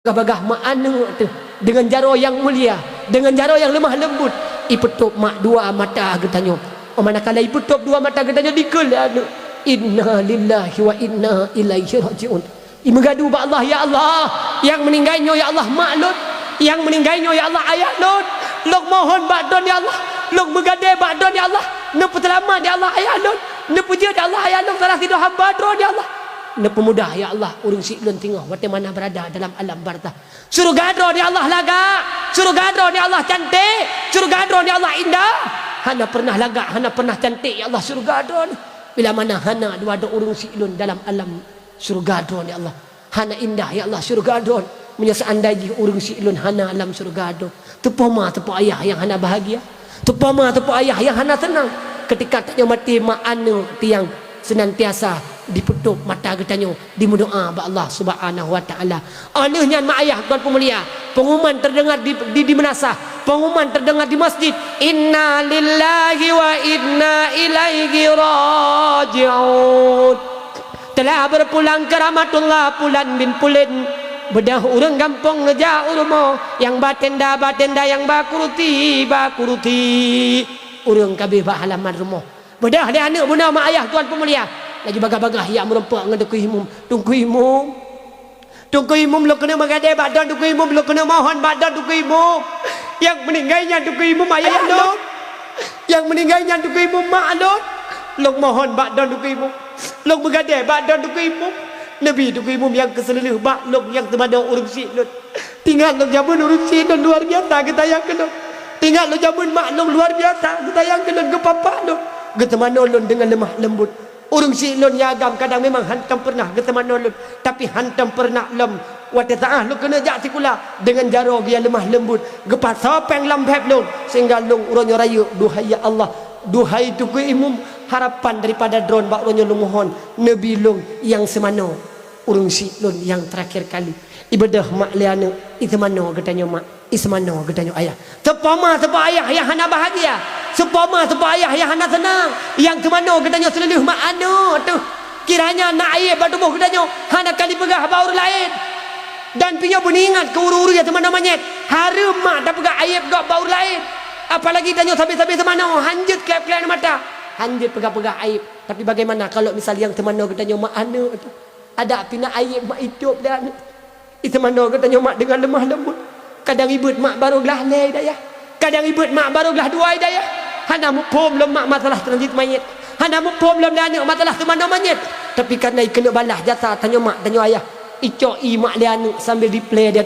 Bagah mak anak tu dengan jaro yang mulia, dengan jaro yang lemah lembut, ipetup mak dua mata getanyo. Manakala ipetup dua mata getanyo dikelan, inna lillahi wa inna ilaihi rajiun. Imegadu ba Allah, ya Allah, yang meninggalnya ya Allah maklud, yang meninggalnya ya Allah ayah Lut. Lok mohon bakdon ya Allah, lok megade bakdon ya Allah, ne petelamat ya Allah ayah Lut, ne puja ya Allah ayah Lut salah tidur hamba dron ya Allah. Ne pemudah ya Allah urung si lun tengah wate mana berada dalam alam barzah. Surga dron ya Allah laga, surga dron ya Allah cantik, surga dron ya Allah indah. Hana pernah laga, hana pernah cantik ya Allah surga dron. Bila mana hana dua ada urung si lun dalam alam surga dron ya Allah. Hana indah ya Allah surga dron. Punya seandainya urung si lun hana alam surga dron. Tepo ma tepo ayah yang hana bahagia, tepo ma tepo ayah yang hana tenang. Ketika tanya mati mak anu tiang senantiasa diputup mata getanyo dimudoa ba Allah Subhanahu wa taala. Anehnya mak ayah tuan pemulia, pengumuman terdengar di menasah, pengumuman terdengar di masjid, inna lillahi wa inna ilaihi raji'un. Telah berpulang ke rahmatullah Pulan bin Pulin, bedah urang gampong ngeja urmo, yang batenda yang bakuruti urang kabeh ba halaman rumah. Bedah dia anak bunda mak ayah tuan pemulia. Lagi bagah-bagah yang merempak ngedeku imum. Tungku imum lo kena mengadai badan tungku imum lo kena mohon badan tungku imum. Yang meninggalnya tungku imum ayah Lut. Yang meninggalnya tungku imum mak Lut. Lo mohon badan tungku imum. Lo mengadai badan tungku imum. Nabi tungku imum yang keseluruh bak lo yang temada urung si Lut. Tinggal lo jamun urung si Lut luar biasa kita yang kena. Tinggal lo jamun mak lo luar biasa kita yang kena ke papa lo. Getemano lo dengan lemah lembut. Urung si lon ya agam kadang memang hantam pernah getemano lo, tapi hantam pernah lem wate taah lo kena jak sikula dengan jaro dia lemah lembut gepat sopeng lambep lo sehingga long uronyo rayu duhai ya Allah, duhai tuku imum harapan daripada drone bak uronyo lo mohon nabi long yang semano urung si lon yang terakhir kali ibadah mak liana itemano getanyo mak ismano getanyo ayah tepama tepa ayah yang hana bahagia, sepama tepa ayah yang hana senang, yang temano getanyo seluruh mak anu tu kiranya nak air batu buh getanyo hana kali pegah baur lain dan punya beningat ke uru-uru ya temano manyet harum mak dah pegah air pegah baur lain, apalagi getanyo sambil-sambil temano hanjut kelap-kelap mata hanjut pegah-pegah air. Tapi bagaimana kalau misal yang temano getanyo mak anu tu ada pina air mak hidup dah itemano getanyo mak dengan lemah lembut. Kadang ibut mak baru gelah leh daya, kadang ibut mak baru gelah dua daya. Hana mupom lem mak masalah transit mayit, hana mupom lem anak masalah temana mayit. Tapi karena kena balah jasa tanya mak tanya ayah, icok i mak le anu sambil di play dia